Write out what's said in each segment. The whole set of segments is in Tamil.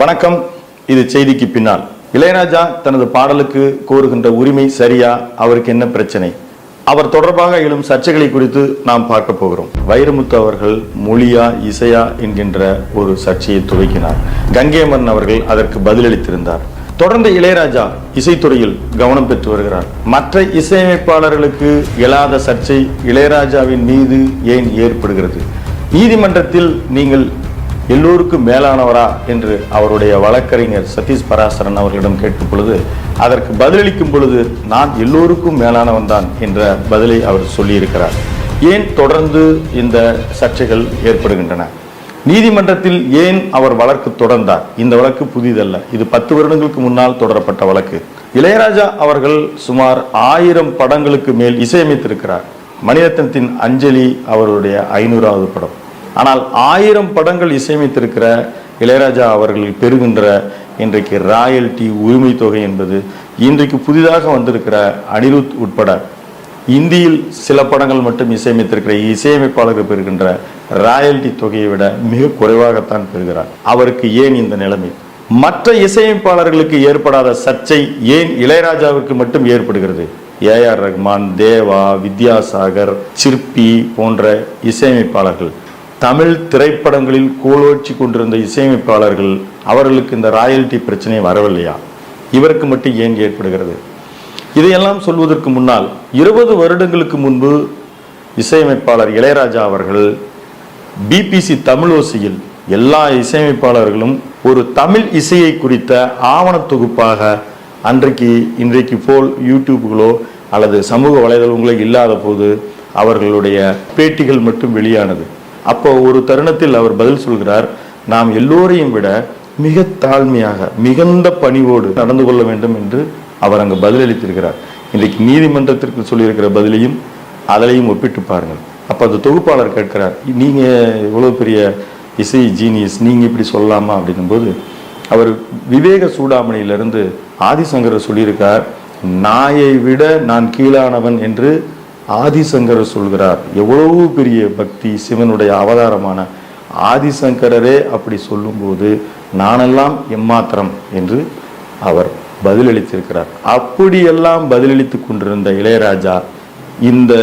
வணக்கம். இது செய்திக்கு பின்னால். இளையராஜா தனது பாடலுக்கு கோருகின்ற உரிமை சரியா? அவருக்கு என்ன பிரச்சனை? அவர் தொடர்பாக எழும் சர்ச்சைகளை குறித்து நாம் பார்க்க போகிறோம். வைரமுத்து அவர்கள் மொழியா இசையா என்கின்ற ஒரு சர்ச்சையை துவக்கினார். கங்கையமரன் அவர்கள் அதற்கு பதிலளித்திருந்தார். தொடர்ந்து இளையராஜா இசைத்துறையில் கவனம் பெற்று வருகிறார். மற்ற இசையமைப்பாளர்களுக்கு எழாத சர்ச்சை இளையராஜாவின் மீது ஏன் ஏற்படுகிறது? நீதிமன்றத்தில் நீங்கள் எல்லோருக்கும் மேலானவரா என்று அவருடைய வழக்கறிஞர் சதீஷ் பராசரன் அவர்களிடம் கேட்கும் பொழுது அதற்கு பதிலளிக்கும் பொழுது நான் எல்லோருக்கும் மேலானவன் தான் என்ற பதிலை அவர் சொல்லியிருக்கிறார். ஏன் தொடர்ந்து இந்த சர்ச்சைகள் ஏற்படுகின்றன? நீதிமன்றத்தில் ஏன் அவர் வழக்கு தொடர்ந்தார்? இந்த வழக்கு புதிதல்ல. இது 10 வருடங்களுக்கு முன்னால் தொடரப்பட்ட வழக்கு. இளையராஜா அவர்கள் சுமார் 1000 படங்களுக்கு மேல் இசையமைத்திருக்கிறார். மணிரத்னத்தின் அஞ்சலி அவருடைய 500வது படம். ஆனால் 1000 படங்கள் இசையமைத்திருக்கிற இளையராஜா அவர்கள் பெறுகின்ற இன்றைக்கு ராயல்டி உரிமை தொகை என்பது இன்றைக்கு புதிதாக வந்திருக்கிற அனிருத் உட்பட இந்தியில் சில படங்கள் மட்டும் இசையமைத்திருக்கிற இசையமைப்பாளர்கள் பெறுகின்ற ராயல்டி தொகையை விட மிக குறைவாகத்தான் பெறுகிறார். அவருக்கு ஏன் இந்த நிலைமை? மற்ற இசையமைப்பாளர்களுக்கு ஏற்படாத சர்ச்சை ஏன் இளையராஜாவிற்கு மட்டும் ஏற்படுகிறது? ஏஆர் ரஹ்மான், தேவா, வித்யாசாகர், சிற்பி போன்ற இசையமைப்பாளர்கள், தமிழ் திரைப்படங்களில் கோலோச்சி கொண்டிருந்த இசையமைப்பாளர்கள், அவர்களுக்கு இந்த ராயல்டி பிரச்சனை வரவில்லையா? இவருக்கு மட்டும் ஏன் ஏற்படுகிறது? இதையெல்லாம் சொல்வதற்கு முன்னால் 20 வருடங்களுக்கு முன்பு இசையமைப்பாளர் இளையராஜா அவர்கள் பிபிசி தமிழோசையில் எல்லா இசையமைப்பாளர்களும் ஒரு தமிழ் இசையை குறித்த ஆவண தொகுப்பாக இன்றைக்கு போல் யூடியூப்களோ அல்லது சமூக வலைதளங்களோ இல்லாத போது அவர்களுடைய பேட்டிகள் மட்டும் வெளியானது. அப்போ ஒரு தருணத்தில் அவர் பதில் சொல்கிறார், நாம் எல்லோரையும் விட மிக தாழ்மையாக மிகுந்த பணிவோடு நடந்து கொள்ள வேண்டும் என்று அவர் அங்கு பதிலளித்திருக்கிறார். இன்றைக்கு நீதிமன்றத்திற்கு சொல்லியிருக்கிற பதிலையும் அதிலையும் ஒப்பிட்டு பாருங்கள். அப்போ அந்த தொகுப்பாளர் கேட்கிறார், நீங்க இவ்வளவு பெரிய இசை ஜீனியஸ், நீங்க இப்படி சொல்லலாமா அப்படின்னும்போது அவர் விவேக சூடாமணியிலிருந்து ஆதிசங்கர் சொல்லியிருக்கார், நாயை விட நான் கீழானவன் என்று ஆதிசங்கரர் சொல்கிறார். எவ்வளவு பெரிய பக்தி, சிவனுடைய அவதாரமான ஆதிசங்கரரே அப்படி சொல்லும்போது நானெல்லாம் எம்மாத்திரம் என்று அவர் பதிலளித்திருக்கிறார். அப்படியெல்லாம் பதிலளித்து கொண்டிருந்த இளையராஜா இந்த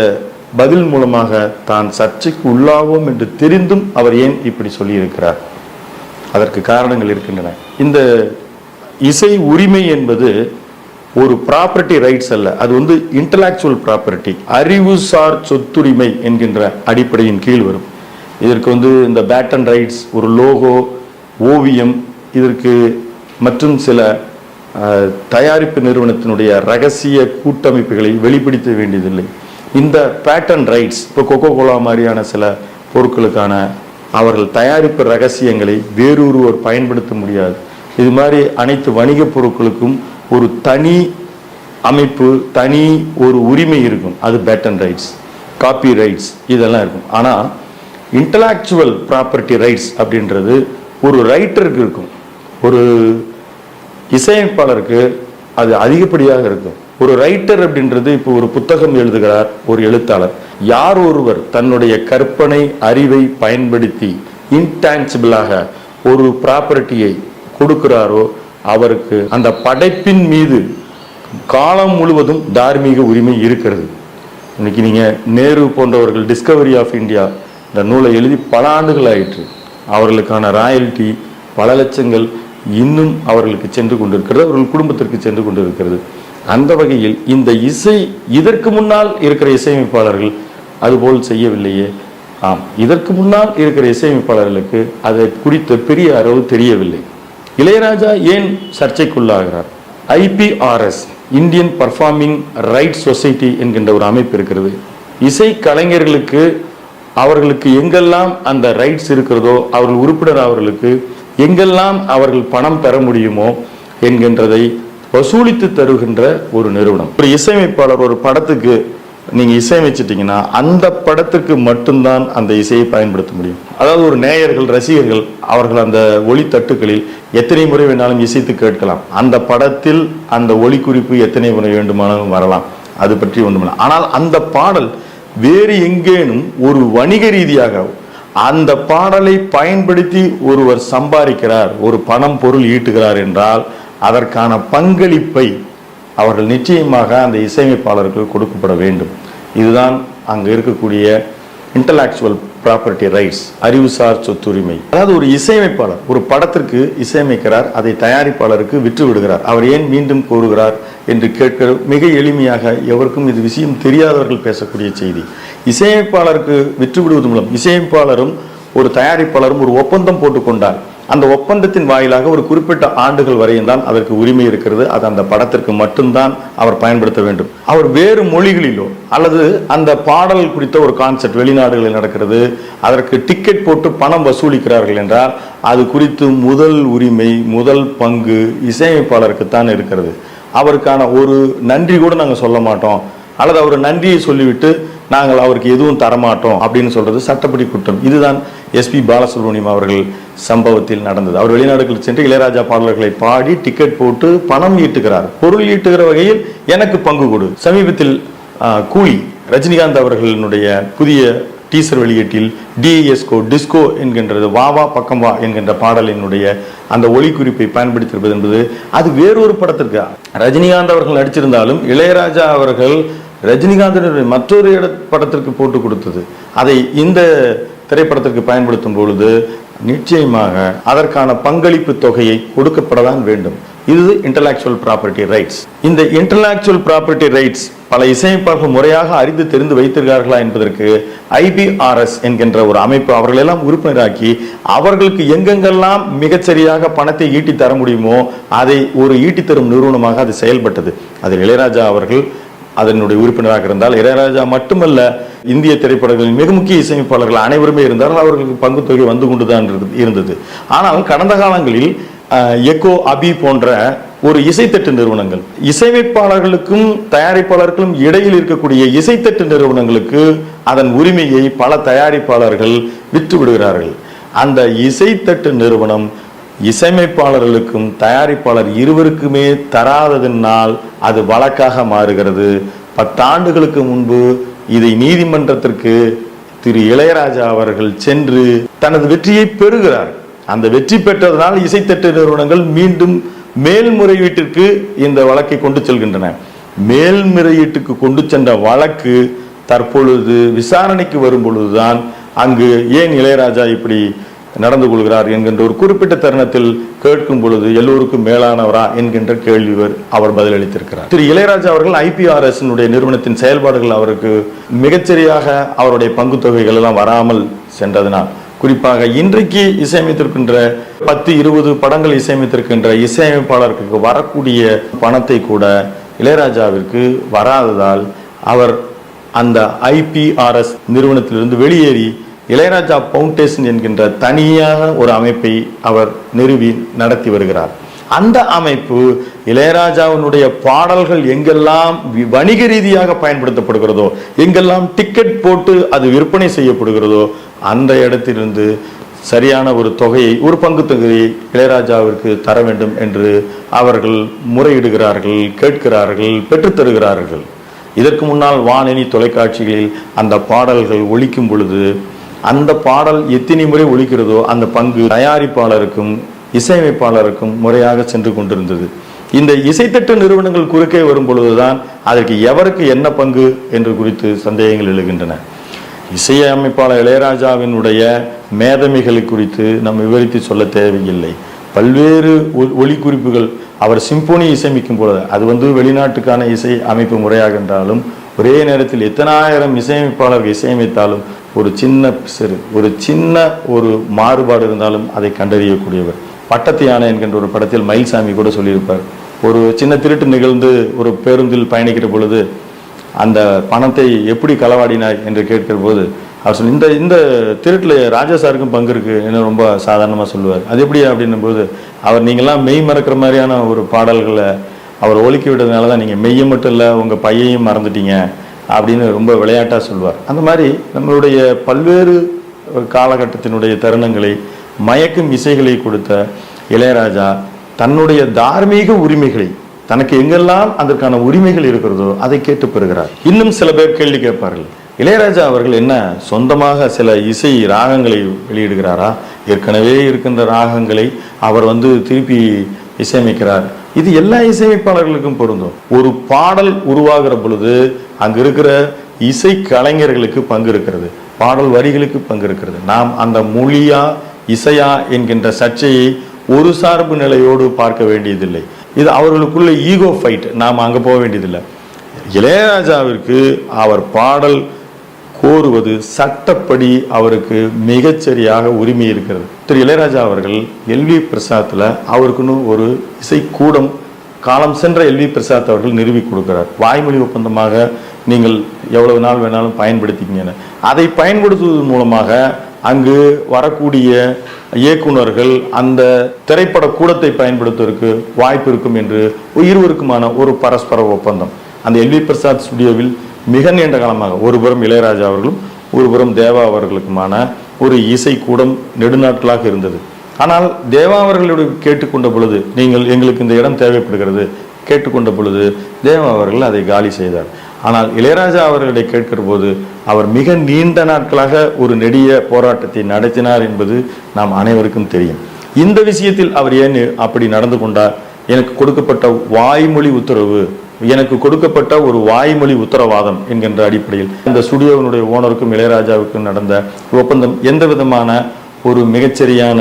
பதில் மூலமாக தான் சர்ச்சைக்கு உள்ளாவோம் என்று தெரிந்தும் அவர் ஏன் இப்படி சொல்லியிருக்கிறார்? அதற்கு காரணங்கள் இருக்கின்றன. இந்த இசை உரிமை என்பது ஒரு ப்ராப்பர்ட்டி ரைட்ஸ் அல்ல, அது இன்டலெக்சுவல் ப்ராப்பர்ட்டி, அறிவுசார் சொத்துரிமை என்கின்ற அடிப்படையின் கீழ் வரும். இதற்கு இந்த பேட்டன் ரைட்ஸ், ஒரு லோகோ, ஓவியம், இதற்கு மற்றும் சில தயாரிப்பு நிறுவனத்தினுடைய ரகசிய கூட்டமைப்புகளை வெளிப்படுத்த வேண்டியதில்லை. இந்த பேட்டன் ரைட்ஸ், இப்போ கொக்கோ கோலா மாதிரியான சில பொருட்களுக்கான அவர்கள் தயாரிப்பு ரகசியங்களை வேறொருவர் பயன்படுத்த முடியாது. இது மாதிரி அனைத்து வணிக பொருட்களுக்கும் ஒரு தனி அமைப்பு, தனி ஒரு உரிமை இருக்கும். அது பேட்டன் ரைட்ஸ், காப்பி ரைட்ஸ் இதெல்லாம் இருக்கும். ஆனால் இன்டலெக்சுவல் ப்ராப்பர்ட்டி ரைட்ஸ் அப்படின்றது ஒரு ரைட்டருக்கு இருக்கும், ஒரு இசையமைப்பாளருக்கு அது அதிகப்படியாக இருக்கும். ஒரு ரைட்டர் அப்படின்றது இப்போ ஒரு புத்தகம் எழுதுகிறார் ஒரு எழுத்தாளர், யார் ஒருவர் தன்னுடைய கற்பனை அறிவை பயன்படுத்தி இன்டான்சிபிளாக ஒரு ப்ராப்பர்ட்டியை கொடுக்கிறாரோ அவருக்கு அந்த படைப்பின் மீது காலம் முழுவதும் தார்மீக உரிமை இருக்கிறது. இன்னைக்கு நீங்க நேரு போன்றவர்கள் டிஸ்கவரி ஆஃப் இந்தியா இந்த நூலை எழுதி பல ஆண்டுகள் ஆயிற்று. அவர்களுக்கான ராயல்டி பல லட்சங்கள் இன்னும் அவர்களுக்கு சென்று கொண்டிருக்கிறது, அவர்கள் குடும்பத்திற்கு சென்று கொண்டிருக்கிறது. அந்த வகையில் இந்த இசை இதற்கு முன்னால் இருக்கிற இசையமைப்பாளர்கள் அதுபோல் செய்யவில்லையே. ஆம், இதற்கு முன்னால் இருக்கிற இசையமைப்பாளர்களுக்கு அதை குறித்த பெரிய அளவு தெரியவில்லை. இளையராஜா ஏன் சர்ச்சைக்குள்ளாகிறார்? IPRS, Indian performing rights society என்கின்ற ஒரு அமைப்பு இருக்கிறது. இசை கலைஞர்களுக்கு அவர்களுக்கு எங்கெல்லாம் அந்த ரைட்ஸ் இருக்கிறதோ, அவர்கள் உறுப்பினர் அவர்களுக்கு எங்கெல்லாம் அவர்கள் பணம் பெற முடியுமோ என்கின்றதை வசூலித்து தருகின்ற ஒரு நிறுவனம். ஒரு இசையமைப்பாளர் ஒரு படத்துக்கு நீங்க இசையமைச்சிட்டீங்கன்னா அந்த படத்துக்கு மட்டும்தான் அந்த இசையை பயன்படுத்த முடியும். அதாவது ஒரு நேயர்கள், ரசிகர்கள் அவர்கள் அந்த ஒளி தட்டுக்களில் எத்தனை முறை வேணாலும் இசைத்து கேட்கலாம். அந்த படத்தில் அந்த ஒளி குறிப்பு எத்தனை முறை வேண்டுமானாலும் வரலாம், அது பற்றி ஒன்றுமில்லை. ஆனால் அந்த பாடல் வேறு எங்கேனும் ஒரு வணிக ரீதியாக அந்த பாடலை பயன்படுத்தி ஒருவர் சம்பாதிக்கிறார், ஒரு பணம் பொருள் ஈட்டுகிறார் என்றால் அதற்கான பங்களிப்பை அவர்கள் நிச்சயமாக அந்த இசையமைப்பாளருக்கு கொடுக்கப்பட வேண்டும். இதுதான் அங்கு இருக்கக்கூடிய இன்டலெக்சுவல் ப்ராப்பர்ட்டி ரைட்ஸ், அறிவுசார் சொத்துரிமை. அதாவது ஒரு இசையமைப்பாளர் ஒரு படத்திற்கு இசையமைக்கிறார், அதை தயாரிப்பாளருக்கு விற்று விடுகிறார். அவர் ஏன் மீண்டும் கோருகிறார் என்று கேட்கிற மிக எளிமையாக எவருக்கும் இது விஷயம் தெரியாதவர்கள் பேசக்கூடிய செய்தி. இசையமைப்பாளருக்கு விற்று விடுவது மூலம் இசையமைப்பாளரும் ஒரு தயாரிப்பாளரும் ஒரு ஒப்பந்தம் போட்டுக்கொண்டார். அந்த ஒப்பந்தத்தின் வாயிலாக ஒரு குறிப்பிட்ட ஆண்டுகள் வரையும் தான் அதற்கு உரிமை இருக்கிறது. அது அந்த படத்திற்கு மட்டும்தான் அவர் பயன்படுத்த வேண்டும். அவர் வேறு மொழிகளிலோ அல்லது அந்த பாடல் குறித்த ஒரு கான்செப்ட் வெளிநாடுகளில் நடக்கிறது, அதற்கு டிக்கெட் போட்டு பணம் வசூலிக்கிறார்கள் என்றால் அது குறித்து முதல் உரிமை, முதல் பங்கு இசையமைப்பாளருக்குத்தான் இருக்கிறது. அவருக்கான ஒரு நன்றி கூட நாங்கள் சொல்ல மாட்டோம், அல்லது அவர் நன்றியை சொல்லிவிட்டு நாங்கள் அவருக்கு எதுவும் தரமாட்டோம் அப்படின்னு சொல்றது சட்டப்படி குற்றம். இதுதான் எஸ்பி பாலசுப்ரமணியம் அவர்கள் சம்பவத்தில் நடந்தது. அவர் வெளிநாடுகளில் சென்று இளையராஜா பாடல்களை பாடி டிக்கெட் போட்டு பணம் ஈட்டுகிறார். பொருள் ஈட்டுகிற வகையில் எனக்கு பங்கு கொடு. சமீபத்தில் கூலி ரஜினிகாந்த் அவர்களுடைய புதிய டீசர் வெளியீட்டில் டிஸ்கோ என்கின்றது, வாவா பக்கம் வா என்கின்ற பாடலினுடைய அந்த ஒளி குறிப்பை பயன்படுத்தியிருப்பது என்பது அது வேறொரு படத்திற்கு ரஜினிகாந்த் அவர்கள் நடிச்சிருந்தாலும் இளையராஜா அவர்கள் ரஜினிகாந்தினுடைய மற்றொரு படத்திற்கு போட்டு கொடுத்தது. அதை இந்த திரைப்படத்திற்கு பயன்படுத்தும் பொழுது நிச்சயமாக அதற்கான பங்களிப்பு தொகையை கொடுக்கப்படதான் வேண்டும். இது இன்டலெக்சுவல் ப்ராப்பர்ட்டி ரைட்ஸ். இந்த இன்டலெக்சுவல் ப்ராப்பர்ட்டி ரைட்ஸ் பல இசையமைப்பாளர்கள் முறையாக அறிந்து தெரிந்து வைத்திருக்கிறார்களா என்பதற்கு IPRS என்கின்ற ஒரு அமைப்பு அவர்கள் எல்லாம் உறுப்பினராக்கி அவர்களுக்கு எங்கெங்கெல்லாம் மிகச்சரியாக பணத்தை ஈட்டி தர முடியுமோ அதை ஒரு ஈட்டி தரும் நிறுவனமாக அது செயல்பட்டது. அதில் இளையராஜா அவர்கள் அதனுடைய உறுப்பினராக இருந்தால், இளையராஜா மட்டுமல்ல இந்திய திரைப்படங்களின் மிக முக்கிய இசையமைப்பாளர்கள் அனைவருமே இருந்தார்கள். அவர்களுக்கு பங்கு தொகை வந்து கொண்டுதான் இருந்தது. ஆனால் கடந்த காலங்களில் எக்கோ, அபி போன்ற ஒரு இசைத்தட்டு நிறுவனங்கள் இசையமைப்பாளர்களுக்கும் தயாரிப்பாளர்களுக்கும் இடையில் இருக்கக்கூடிய இசைத்தட்டு நிறுவனங்களுக்கு அதன் உரிமையை பல தயாரிப்பாளர்கள் விற்று விடுகிறார்கள். அந்த இசைத்தட்டு நிறுவனம் இசையமைப்பாளர்களுக்கும் தயாரிப்பாளர் இருவருக்குமே தராததினால் அது வழக்காக மாறுகிறது. 10 ஆண்டுகளுக்கு முன்பு இதை நீதிமன்றத்திற்கு திரு இளையராஜா அவர்கள் சென்று தனது வெற்றியை பெறுகிறார். அந்த வெற்றி பெற்றதனால் இசைத்தட்டு நிறுவனங்கள் மீண்டும் மேல்முறையீட்டிற்கு இந்த வழக்கை கொண்டு செல்கின்றன. மேல்முறையீட்டுக்கு கொண்டு சென்ற வழக்கு தற்பொழுது விசாரணைக்கு வரும் பொழுதுதான் அங்கு ஏன் இளையராஜா இப்படி நடந்து கொள்கிறார் என்கின்ற ஒரு குறிப்பிட்ட தருணத்தில் கேட்கும் பொழுது எல்லோருக்கும் மேலானவரா என்கின்ற கேள்வி அவர் பதிலளித்திருக்கிறார். திரு இளையராஜா அவர்கள் IPRS நிறுவனத்தின் செயல்பாடுகள் அவருக்கு மிகச்சரியாக அவருடைய பங்கு தொகைகள் எல்லாம் வராமல் சென்றதனால், குறிப்பாக இன்றைக்கு இசையமைத்திருக்கின்ற 10-20 படங்கள் இசையமைத்திருக்கின்ற இசையமைப்பாளருக்கு வரக்கூடிய பணத்தை கூட இளையராஜாவிற்கு வராததால் அவர் அந்த IPRS நிறுவனத்திலிருந்து வெளியேறி இளையராஜா பவுண்டேஷன் என்கின்ற தனியாக ஒரு அமைப்பை அவர் நிறுவி நடத்தி வருகிறார். அந்த அமைப்பு இளையராஜாவினுடைய பாடல்கள் எங்கெல்லாம் வணிக ரீதியாக பயன்படுத்தப்படுகிறதோ, எங்கெல்லாம் டிக்கெட் போட்டு அது விற்பனை செய்யப்படுகிறதோ அந்த இடத்திலிருந்து சரியான ஒரு தொகையை, ஒரு பங்கு தொகையை இளையராஜாவிற்கு தர வேண்டும் என்று அவர்கள் முறையிடுகிறார்கள், கேட்கிறார்கள், பெற்றுத்தருகிறார்கள். இதற்கு முன்னால் வானொலி தொலைக்காட்சிகளில் அந்த பாடல்கள் ஒலிக்கும் பொழுது அந்த பாடல் எத்தனை முறை ஒலிக்கிறதோ அந்த பங்கு தயாரிப்பாளருக்கும் இசையமைப்பாளருக்கும் முறையாக சென்று கொண்டிருந்தது. இந்த இசைத்தட்டு நிறுவனங்கள் குறுக்கே வரும் பொழுதுதான் அதற்கு எவருக்கு என்ன பங்கு என்று குறித்து சந்தேகங்கள் எழுகின்றன. இசையமைப்பாளர் இளையராஜாவினுடைய மேதமைகளை குறித்து நாம் விவரித்து சொல்ல தேவையில்லை. பல்வேறு ஒலி குறிப்புகள் அவர் சிம்போனி இசையமைக்கும் பொழுது அது வெளிநாட்டுக்கான இசை அமைப்பு முறையாக என்றாலும் ஒரே நேரத்தில் எத்தனாயிரம் இசையமைப்பாளர்கள் இசையமைத்தாலும் ஒரு சின்ன ஒரு மாறுபாடு இருந்தாலும் அதை கண்டறியக்கூடியவர். பட்டத்து யானை என்கின்ற ஒரு படத்தில் மயில்சாமி கூட சொல்லியிருப்பார். ஒரு சின்ன திருட்டு நிகழ்ந்து ஒரு பேருந்தில் பயணிக்கிற பொழுது அந்த பணத்தை எப்படி களவாடினார் என்று கேட்கிற போது அவர் சொல்லி இந்த திருட்டில் ராஜா சாருக்கும் பங்கு இருக்கு என்று ரொம்ப சாதாரணமாக சொல்லுவார். அது எப்படி அப்படின்னும் போது அவர் நீங்கள்லாம் மெய் மறக்கிற மாதிரியான ஒரு பாடல்களை அவர் ஒலிக்க விட்டதுனால தான் நீங்கள் மெய்யை மட்டும் இல்லை உங்கள் பையையும் மறந்துட்டீங்க அப்படின்னு ரொம்ப விளையாட்டாக சொல்வார். அந்த மாதிரி நம்மளுடைய பல்வேறு காலகட்டத்தினுடைய தருணங்களை மயக்கும் இசைகளை கொடுத்த இளையராஜா தன்னுடைய தார்மீக உரிமைகளை தனக்கு எங்கெல்லாம் அதற்கான உரிமைகள் இருக்கிறதோ அதை கேட்டு பெறுகிறார். இன்னும் சில பேர் கேள்வி கேட்பார்கள், இளையராஜா அவர்கள் என்ன சொந்தமாக சில இசை ராகங்களை வெளியிடுகிறாரா? ஏற்கனவே இருக்கின்ற ராகங்களை அவர் திருப்பி இசையமைக்கிறார். இது எல்லா இசையமைப்பாளர்களுக்கும் பொருந்தும். ஒரு பாடல் உருவாகிற பொழுது அங்கு இருக்கிற இசை கலைஞர்களுக்கு பங்கு இருக்கிறது, பாடல் வரிகளுக்கு பங்கு இருக்கிறது. நாம் அந்த மொழியா இசையா என்கின்ற சர்ச்சையை ஒரு சார்பு நிலையோடு பார்க்க வேண்டியதில்லை. இது அவர்களுக்குள்ள ஈகோ ஃபைட், நாம் அங்கே போக வேண்டியதில்லை. இளையராஜாவிற்கு அவர் பாடல் கோருவது சட்டப்படி அவருக்கு மிகச்சரியாக உரிமை இருக்கிறது. திரு இளையராஜா அவர்கள் எல்வி பிரசாத்தில் அவருக்குன்னு ஒரு இசைக்கூடம் காலம் சென்ற எல்வி பிரசாத் அவர்கள் நிறுவி கொடுக்கிறார். வாய்மொழி ஒப்பந்தமாக நீங்கள் எவ்வளவு நாள் வேணாலும் பயன்படுத்திக்கங்கன்னு. அதை பயன்படுத்துவதன் மூலமாக அங்கு வரக்கூடிய இயக்குநர்கள் அந்த திரைப்பட கூடத்தை பயன்படுத்துவதற்கு வாய்ப்பு இருக்கும் என்று இருவருக்குமான ஒரு பரஸ்பர ஒப்பந்தம் அந்த எல்வி பிரசாத் ஸ்டுடியோவில் மிக நீண்ட காலமாக ஒருபுறம் இளையராஜா அவர்களும் ஒருபுறம் தேவா அவர்களுக்குமான ஒரு இசை கூடம் நெடுநாட்களாக இருந்தது. ஆனால் தேவா அவர்களுடைய கேட்டுக்கொண்ட பொழுது, நீங்கள் எங்களுக்கு இந்த இடம் தேவைப்படுகிறது கேட்டுக்கொண்ட பொழுது தேவா அவர்கள் அதை காலி செய்தார். ஆனால் இளையராஜா அவர்களை கேட்கிற போது அவர் மிக நீண்ட நாட்களாக ஒரு நெடிய போராட்டத்தை நடத்தினார் என்பது நாம் அனைவருக்கும் தெரியும். இந்த விஷயத்தில் அவர் ஏன் அப்படி நடந்து கொண்டார்? எனக்கு கொடுக்கப்பட்ட வாய்மொழி உத்தரவு, எனக்கு கொடுக்கப்பட்ட ஒரு வாய்மொழி உத்தரவாதம் என்கின்ற அடிப்படையில் இந்த ஸ்டுடியோவினுடைய ஓனருக்கும் இளையராஜாவுக்கும் நடந்த ஒப்பந்தம் எந்த விதமான ஒரு மிகச்சரியான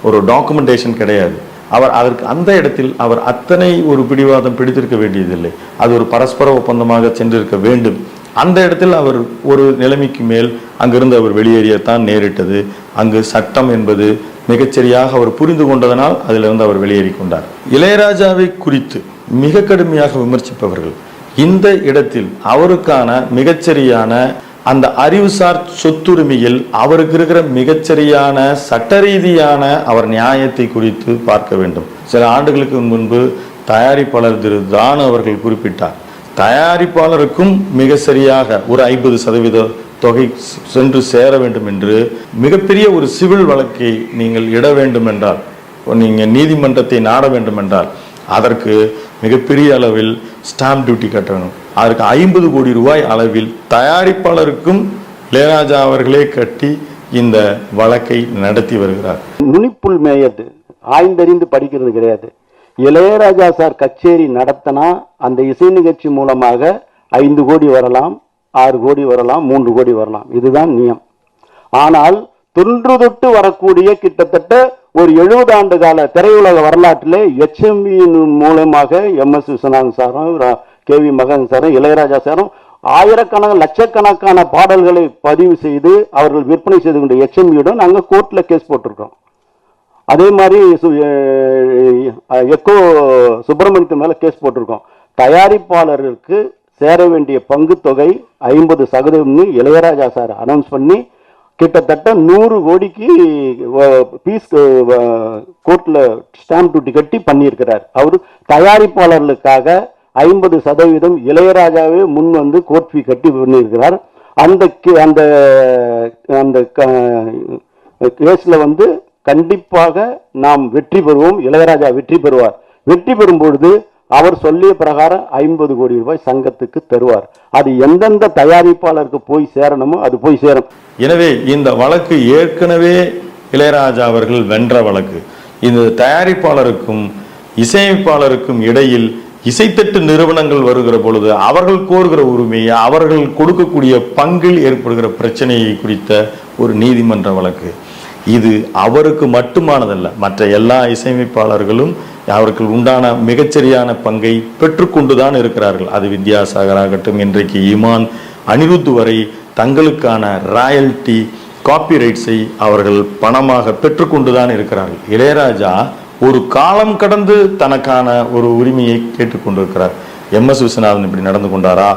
ஒரு டாக்குமெண்டேஷன் கிடையாது. அவர் அதற்கு அந்த இடத்தில் அவர் அத்தனை ஒரு பிடிவாதம் பிடித்திருக்க வேண்டியதில்லை. அது ஒரு பரஸ்பர ஒப்பந்தமாக சென்றிருக்க வேண்டும். அந்த இடத்தில் அவர் ஒரு நிலைமைக்கு மேல் அங்கிருந்து அவர் வெளியேறியத்தான் நேரிட்டது. அங்கு சட்டம் என்பது மிகச்சரியாக அவர் புரிந்து கொண்டதனால் அதிலிருந்து அவர் வெளியேறி கொண்டார். இளையராஜாவை குறித்து மிக கடுமையாக விமர்சிப்பவர்கள் இந்த இடத்தில் அவருக்கான மிகச்சரியான அந்த அறிவுசார் சொத்துரிமையில் அவருக்கு இருக்கிற மிகச்சரியான சட்ட ரீதியான அவர் நியாயத்தை குறித்து பார்க்க வேண்டும். சில ஆண்டுகளுக்கு முன்பு தயாரிப்பாளர் திரு தான் அவர்கள் குறிப்பிட்டார், தயாரிப்பாளருக்கும் மிக சரியாக ஒரு 50% தொகை சென்று சேர வேண்டும் என்று. மிகப்பெரிய ஒரு சிவில் வழக்கை நீங்கள் இட வேண்டும் என்றால், நீங்கள் நீதிமன்றத்தை நாட வேண்டும் என்றால் அதற்கு மிகப்பெரிய அளவில் ஸ்டாம்ப் டியூட்டி கட்ட வேண்டும். அதற்கு 50 கோடி ரூபாய் அளவில் தயாரிப்பாளருக்கும் இளையராஜா அவர்களே கட்டி இந்த வழக்கை நடத்தி வருகிறார். நுனிப்புள் மேயது ஆய்ந்தறிந்து படிக்கிறது கிடையாது. இளையராஜா சார் கச்சேரி நடத்தினா அந்த இசை நிகழ்ச்சி மூலமாக 5 கோடி வரலாம், 6 கோடி வரலாம், 3 கோடி வரலாம். இதுதான் நியம். ஆனால் தொன்று தொட்டு வரக்கூடிய கிட்டத்தட்ட ஒரு 70 ஆண்டு கால திரையுலக வரலாற்றிலே HMV மூலமாக MS விஸ்வநாதன் சாரும் KV மகன் சாரும் இளையராஜா சாரும் ஆயிரக்கணக்கான லட்சக்கணக்கான பாடல்களை பதிவு செய்து அவர்கள் விற்பனை செய்து கொண்ட HMV-யுடன் நாங்கள் கோர்ட்ல கேஸ் போட்டிருக்கோம். அதே மாதிரி எக்கோ சுப்பிரமணியத்து மேல கேஸ் போட்டிருக்கோம். தயாரிப்பாளருக்கு சேர வேண்டிய பங்கு தொகை 50% இளையராஜா சார் அனௌன்ஸ் பண்ணி கிட்டத்தட்ட 100 கோடிக்கு பீஸ் கோர்ட்ல ஸ்டாம்ப் டியூட்டி கட்டி பண்ணியிருக்கிறார். அவர் தயாரிப்பாளர்களுக்காக 50% இளையராஜாவே முன் வந்து கோர்ட் ஃபீ கட்டி பண்ணியிருக்கிறார். அந்த கேஸ்ல கண்டிப்பாக நாம் வெற்றி பெறுவோம். இளையராஜா வெற்றி பெறுவார். வெற்றி பெறும்பொழுது அவர் சொல்லிய பிரகாரம் 50 கோடி ரூபாய் சங்கத்துக்கு தருவார். அது எந்தெந்த தயாரிப்பாளருக்கு போய் சேரணுமோ அது போய் சேரும். எனவே இந்த வழக்கு ஏற்கனவே இளையராஜா அவர்கள் வென்ற வழக்கு. இந்த தயாரிப்பாளருக்கும் இசையமைப்பாளருக்கும் இடையில் இசைத்தட்டு நிறுவனங்கள் வருகிற பொழுது அவர்கள் கோருகிற உரிமையை, அவர்கள் கொடுக்கக்கூடிய பங்கில் ஏற்படுகிற பிரச்சனையை குறித்த ஒரு நீதிமன்ற வழக்கு. இது அவருக்கு மட்டுமானதல்ல, மற்ற எல்லா இசையமைப்பாளர்களும் அவர்கள் உண்டான மிகச்சரியான பங்கை பெற்றுக்கொண்டுதான் இருக்கிறார்கள். அது வித்யாசாகர் ஆகட்டும், இன்றைக்கு இமான், அனிருத் வரை தங்களுக்கான ராயல்டி காப்பிரைட்ஸை அவர்கள் பணமாக பெற்றுக்கொண்டுதான் இருக்கிறார்கள். இளையராஜா ஒரு காலம் கடந்து தனக்கான ஒரு உரிமையை கேட்டுக்கொண்டிருக்கிறார். MS விஸ்வநாதன் இப்படி நடந்து கொண்டாரா,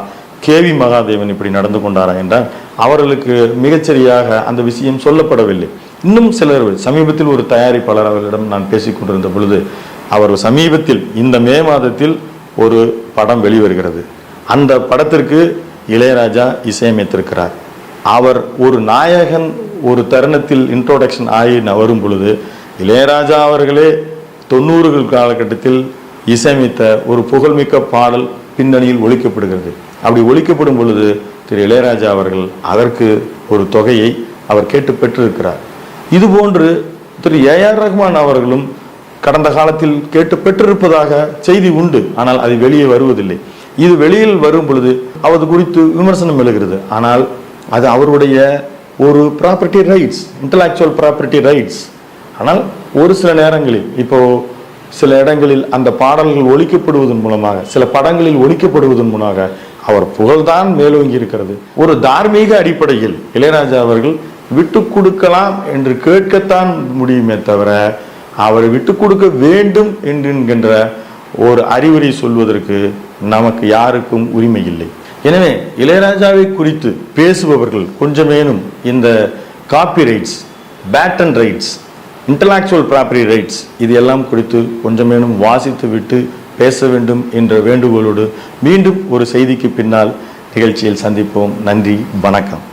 KV மகாதேவன் இப்படி நடந்து கொண்டாரா என்றால் அவர்களுக்கு மிகச்சரியாக அந்த விஷயம் சொல்லப்படவில்லை. இன்னும் சிலர், சமீபத்தில் ஒரு தயாரிப்பாளர் அவர்களிடம் நான் பேசிக் கொண்டிருந்த பொழுது, அவர் சமீபத்தில் இந்த மே மாதத்தில் ஒரு படம் வெளிவருகிறது. அந்த படத்திற்கு இளையராஜா இசையமைத்திருக்கிறார். அவர் ஒரு நாயகன் ஒரு தருணத்தில் இன்ட்ரோடக்ஷன் ஆகி வரும் பொழுது இளையராஜா அவர்களே 90கள் காலகட்டத்தில் இசையமைத்த ஒரு புகழ்மிக்க பாடல் பின்னணியில் ஒலிக்கப்படுகிறது. அப்படி ஒலிக்கப்படும் பொழுது திரு இளையராஜா அவர்கள் அதற்கு ஒரு தொகையை அவர் கேட்டு பெற்றிருக்கிறார். இதுபோன்று திரு ஏஆர் ரஹ்மான் அவர்களும் கடந்த காலத்தில் கேட்டு பெற்றிருப்பதாக செய்தி உண்டு. ஆனால் அது வெளியே வருவதில்லை. இது வெளியில் வரும் பொழுது அது குறித்து விமர்சனம் எழுகிறது. ஆனால் அது அவருடைய ஒரு property rights, intellectual property rights. ஆனால் ஒரு சில நேரங்களில், இப்போ சில இடங்களில் அந்த பாடல்கள் ஒழிக்கப்படுவதன் மூலமாக, சில படங்களில் ஒழிக்கப்படுவதன் மூலமாக அவர் புகழ்தான் மேலோங்கி இருக்கிறது. ஒரு தார்மீக அடிப்படையில் இளையராஜா அவர்கள் விட்டு கொடுக்கலாம் என்று கேட்கத்தான் முடியுமே தவிர அவரை விட்டு கொடுக்க வேண்டும் என்கின்ற ஒரு அறிவுரை சொல்வதற்கு நமக்கு யாருக்கும் உரிமை இல்லை. எனவே இளையராஜாவை குறித்து பேசுபவர்கள் கொஞ்சமேனும் இந்த copy rights, patent rights, intellectual property rights இது எல்லாம் குறித்து கொஞ்சமேனும் வாசித்து விட்டு பேச வேண்டும் என்ற வேண்டுகோளோடு மீண்டும் ஒரு செய்திக்கு பின்னால் நிகழ்ச்சியில் சந்திப்போம். நன்றி, வணக்கம்.